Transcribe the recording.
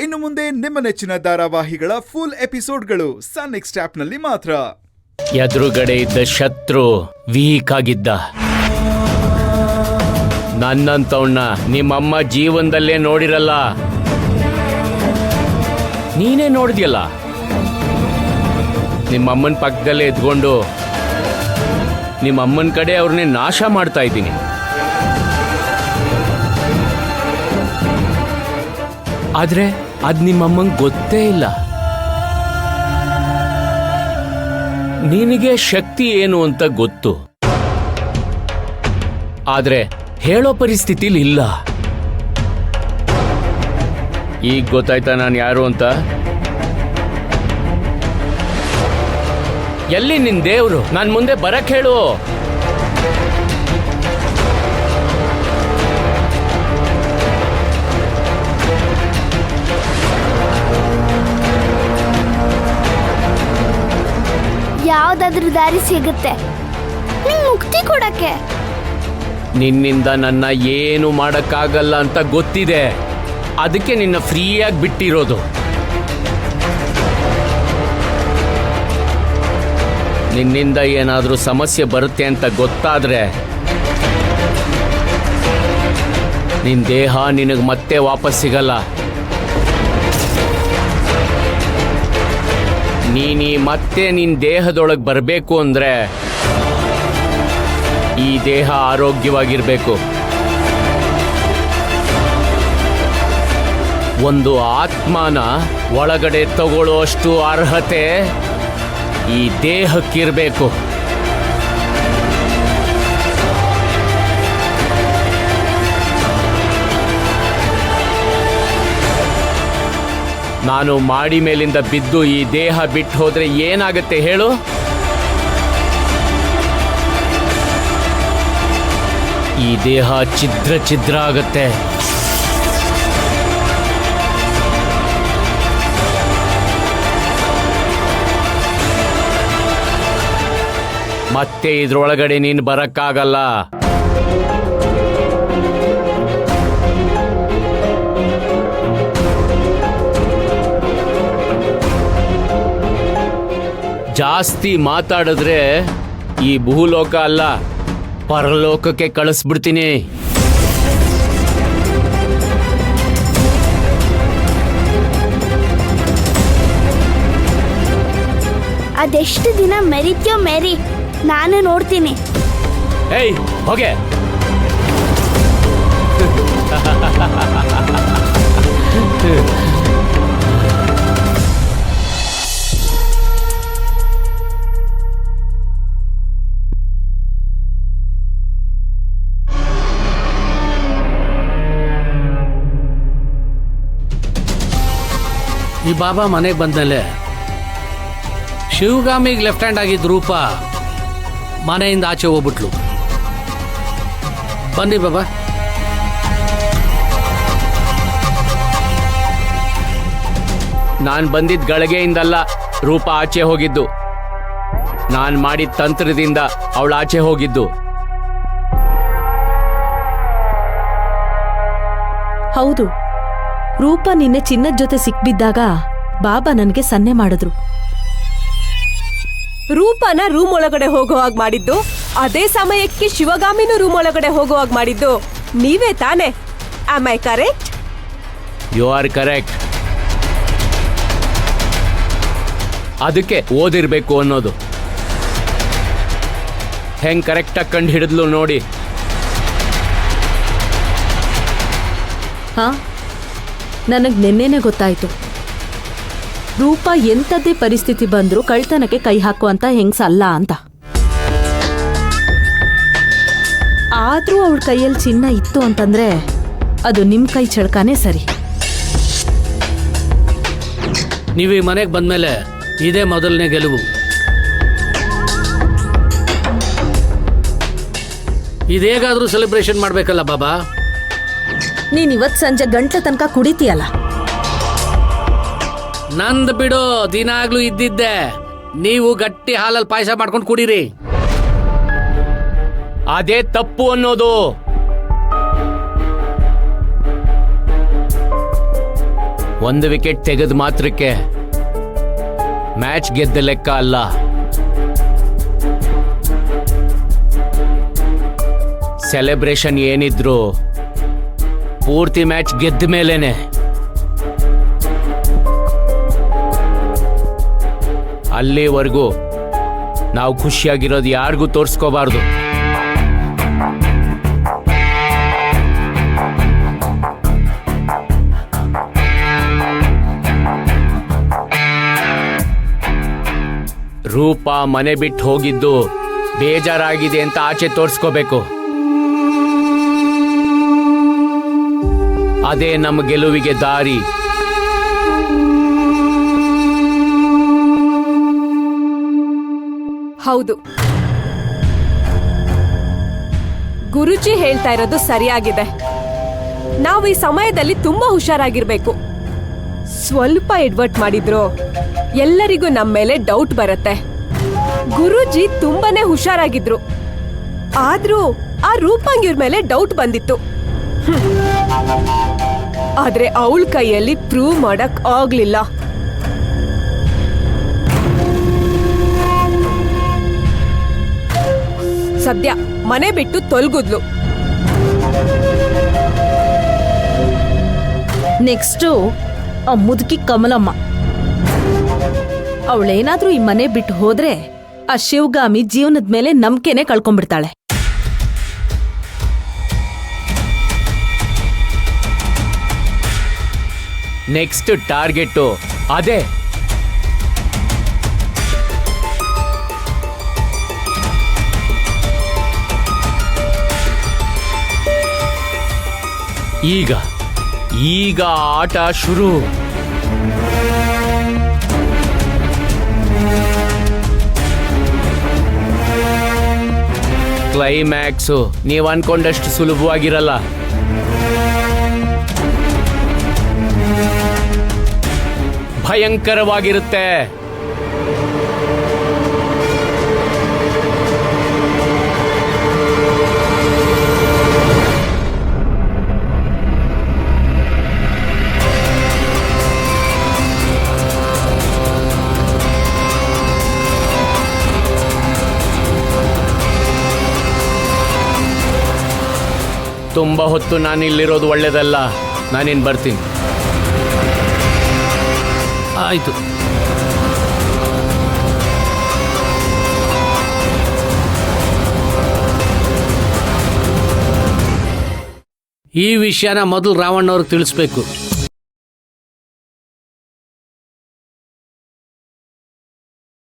ಇನ್ನು ಮುಂದೆ ನಿಮ್ಮ ನೆಚ್ಚಿನ ಧಾರಾವಾಹಿಗಳ ಫುಲ್ ಎಪಿಸೋಡ್ಗಳು ಸನ್ ನೆಕ್ಸ್ಟ್ ಆಪ್ನಲ್ಲಿ ಮಾತ್ರ. ಎದುರುಗಡೆ ಇದ್ದ ಶತ್ರು ವೀಕ್ ಆಗಿದ್ದ. ನನ್ನಂತವನ್ನ ನಿಮ್ಮಮ್ಮ ಜೀವನದಲ್ಲೇ ನೋಡಿರಲ್ಲ. ನೀನೇ ನೋಡಿದ್ಯಲ್ಲ, ನಿಮ್ಮಮ್ಮನ ಪಕ್ಕದಲ್ಲೇ ಎದ್ಕೊಂಡು ನಿಮ್ಮಮ್ಮನ ಕಡೆ ಅವ್ರನ್ನೇ ನಾಶ ಮಾಡ್ತಾ ಇದ್ದೀನಿ. ಆದ್ರೆ ಅದ್ ನಿಮ್ಮಮ್ಮಂಗೆ ಗೊತ್ತೇ ಇಲ್ಲ. ನಿನಗೆ ಶಕ್ತಿ ಏನು ಅಂತ ಗೊತ್ತು, ಆದ್ರೆ ಹೇಳೋ ಪರಿಸ್ಥಿತಿಲಿ ಇಲ್ಲ. ಈಗ ಗೊತ್ತಾಯ್ತಾ ನಾನು ಯಾರು ಅಂತ? ಎಲ್ಲಿ ನಿನ್ ದೇವ್ರು? ನಾನ್ ಮುಂದೆ ಬರಕ್ ಹೇಳು. ಯಾವ್ದಾದ್ರೂ ದಾರಿ ಸಿಗುತ್ತೆ ನಿಂಗ್ ಮುಕ್ತಿ ಕೊಡಕ್ಕೆ. ನಿನ್ನಿಂದ ನನ್ನ ಏನು ಮಾಡಕ್ಕಾಗಲ್ಲ ಅಂತ ಗೊತ್ತಿದೆ, ಅದಕ್ಕೆ ನಿನ್ನ ಫ್ರೀಯಾಗಿ ಬಿಟ್ಟಿರೋದು. ನಿನ್ನಿಂದ ಏನಾದ್ರೂ ಸಮಸ್ಯೆ ಬರುತ್ತೆ ಅಂತ ಗೊತ್ತಾದ್ರೆ ನಿನ್ ದೇಹ ನಿನಗೆ ಮತ್ತೆ ವಾಪಸ್ ಸಿಗಲ್ಲ. ನೀನೀ ಮತ್ತೆ ನಿನ್ ದೇಹದೊಳಗೆ ಬರಬೇಕು ಅಂದ್ರೆ ಈ ದೇಹ ಆರೋಗ್ಯವಾಗಿರ್ಬೇಕು. ಒಂದು ಆತ್ಮನ ಒಳಗಡೆ ತಗೊಳ್ಳೋಷ್ಟು ಅರ್ಹತೆ ಈ ದೇಹಕ್ಕಿರಬೇಕು. ನಾನು ಮಾಡಿ ಮೇಲಿಂದ ಬಿದ್ದು ಈ ದೇಹ ಬಿಟ್ಟು ಹೋದ್ರೆ ಏನಾಗತ್ತೆ ಹೇಳು? ಈ ದೇಹ ಛಿದ್ರ ಛಿದ್ರ ಆಗತ್ತೆ. ಮತ್ತೆ ಇದ್ರೊಳಗಡೆ ನೀನು ಬರಕ್ಕಾಗಲ್ಲ. ಜಾಸ್ತಿ ಮಾತಾಡಿದ್ರೆ ಈ ಭೂಲೋಕ ಅಲ್ಲ, ಪರಲೋಕಕ್ಕೆ ಕಳಿಸ್ಬಿಡ್ತೀನಿ. ಅದೆಷ್ಟು ದಿನ ಮೆರಿತ್ಯೋ ಮೆರಿ, ನಾನು ನೋಡ್ತೀನಿ. ಏಯ್ ಹೋಗೆ. ಈ ಬಾಬಾ ಮನೆಗೆ ಬಂದ್ಮೇಲೆ ಶಿವಗಾಮಿಗೆ ಲೆಫ್ಟ್ ಹ್ಯಾಂಡ್ ಆಗಿದ್ದ ರೂಪ ಮನೆಯಿಂದ ಆಚೆ ಹೋಗ್ಬಿಟ್ಲು. ಬನ್ನಿ ಬಾಬಾ. ನಾನು ಬಂದಿದ್ದ ಗಳಿಗೆಯಿಂದಲ್ಲ ರೂಪ ಆಚೆ ಹೋಗಿದ್ದು, ನಾನು ಮಾಡಿದ ತಂತ್ರದಿಂದ ಅವಳು ಆಚೆ ಹೋಗಿದ್ದು. ಹೌದು, ರೂಪ ನಿನ್ನೆ ಚಿನ್ನದ ಜೊತೆ ಸಿಕ್ಬಿದ್ದಾಗ ಬಾಬಾ ನನಗೆ ಸನ್ನೆ ಮಾಡಿದ್ರು. ರೂಪನ ರೂಮ್ ಒಳಗಡೆ ಹೋಗೋ ಹಾಗೆ ಮಾಡಿದ್ದು, ಅದೇ ಸಮಯಕ್ಕೆ ಶಿವಗಾಮಿನೂ ರೂಮ್ ಒಳಗಡೆ ಹೋಗೋ ಹಾಗೆ ಮಾಡಿದ್ದು ನೀವೇ ತಾನೆ? Am I correct? You are correct. ಅದಕ್ಕೆ ಓದಿರ್ಬೇಕು ಅನ್ನೋದು. ಹೆಂಗ್ ಕರೆಕ್ಟಾಗಿ ಕಂಡು ಹಿಡಿದ್ಲು ನೋಡಿ. ಹಾ, ನನಗೆ ನಿನ್ನೆನೆ ಗೊತ್ತಾಯ್ತು. ರೂಪ ಎಂಥದ್ದೇ ಪರಿಸ್ಥಿತಿ ಬಂದ್ರೂ ಕಳ್ತನಕ್ಕೆ ಕೈ ಹಾಕುವಂತ ಹೆಂಗ್ಸಲ್ಲ ಅಂತ. ಆದ್ರೂ ಅವಳ ಕೈಯಲ್ಲಿ ಚಿನ್ನ ಇತ್ತು ಅಂತಂದ್ರೆ ಅದು ನಿಮ್ ಕೈ ಚಳಕಾನೇ ಸರಿ. ನೀವು ಈ ಮನೆಗೆ ಬಂದ್ಮೇಲೆ ಇದೇ ಮೊದಲನೇ ಗೆಲುವು. ಇದೇಗಾದ್ರೂ ಸೆಲೆಬ್ರೇಷನ್ ಮಾಡ್ಬೇಕಲ್ಲ ಬಾಬಾ. ನೀನ್ ಇವತ್ ಸಂಜೆ ಗಂಟ್ಲ ತನಕ ಕುಡಿತೀಯಲ್ಲ. ನಂದ್ ಬಿಡು, ದಿನಾಗ್ಲೂ ಇದ್ದಿದ್ದೆ. ನೀವು ಗಟ್ಟಿ ಹಾಲಲ್ಲಿ ಪಾಯಸ ಮಾಡ್ಕೊಂಡು ಕುಡೀರಿ. ಅದೇ ತಪ್ಪು ಅನ್ನೋದು. ಒಂದು ವಿಕೆಟ್ ತೆಗೆದ ಮಾತ್ರಕ್ಕೆ ಮ್ಯಾಚ್ ಗೆದ್ದ ಲೆಕ್ಕ ಅಲ್ಲ. ಸೆಲೆಬ್ರೇಷನ್ ಏನಿದ್ರು ಪೂರ್ತಿ ಮ್ಯಾಚ್ ಗೆದ್ದ ಮೇಲೇನೆ. ಅಲ್ಲಿವರೆಗೂ ನಾವು ಖುಷಿಯಾಗಿರೋದು ಯಾರಿಗೂ ತೋರಿಸ್ಕೋಬಾರ್ದು. ರೂಪ ಮನೆ ಬಿಟ್ಟು ಹೋಗಿದ್ದು ಬೇಜಾರಾಗಿದೆ ಅಂತ ಆಚೆ ತೋರಿಸ್ಕೋಬೇಕು. ಅದೇ ನಮ್ಮ ಗೆಲುವಿಗೆ ದಾರಿ. ಹೌದು, ಗುರುಜಿ ಹೇಳ್ತಾ ಇರೋದು ಸರಿಯಾಗಿದೆ. ನಾವು ಈ ಸಮಯದಲ್ಲಿ ತುಂಬಾ ಹುಷಾರಾಗಿರ್ಬೇಕು. ಸ್ವಲ್ಪ ಎಡ್ವರ್ಟ್ ಮಾಡಿದ್ರು ಎಲ್ಲರಿಗೂ ನಮ್ಮ ಮೇಲೆ ಡೌಟ್ ಬರುತ್ತೆ. ಗುರುಜಿ ತುಂಬಾನೇ ಹುಷಾರಾಗಿದ್ರು, ಆದ್ರೂ ಆ ರೂಪಾಂಗಿಯವ್ರ ಮೇಲೆ ಡೌಟ್ ಬಂದಿತ್ತು. ಆದ್ರೆ ಅವಳ ಕೈಯಲ್ಲಿ ಪ್ರೂವ್ ಮಾಡಕ್ ಆಗ್ಲಿಲ್ಲ. ಸದ್ಯ ಮನೆ ಬಿಟ್ಟು ತೊಲಗುದ್ಲು. ನೆಕ್ಸ್ಟು ಆ ಮುದುಕಿ ಕಮಲಮ್ಮ. ಅವಳೇನಾದ್ರೂ ಈ ಮನೆ ಬಿಟ್ಟು ಹೋದ್ರೆ ಆ ಶಿವಗಾಮಿ ಜೀವನದ ಮೇಲೆ ನಂಬಿಕೆನೆ ಕಳ್ಕೊಂಡ್ಬಿಡ್ತಾಳೆ. ನೆಕ್ಸ್ಟ್ ಟಾರ್ಗೆಟ್ಟು ಅದೇ. ಈಗ ಆಟ ಶುರು. ಕ್ಲೈಮ್ಯಾಕ್ಸು ನೀವು ಅನ್ಕೊಂಡಷ್ಟು ಸುಲಭವಾಗಿರಲ್ಲ. ಭಯಂಕರವಾಗಿರುತ್ತೆ. ತುಂಬಾ ಹೊತ್ತು ನಾನಿಲ್ಲಿರೋದು ಒಳ್ಳೇದಲ್ಲ. ನಾನಿನ್ ಬರ್ತೀನಿ. ಆಯ್ತು. ಈ ವಿಷಯನ ಮೊದಲು ರಾವಣ್ಣವ್ರಿಗೆ ತಿಳಿಸ್ಬೇಕು.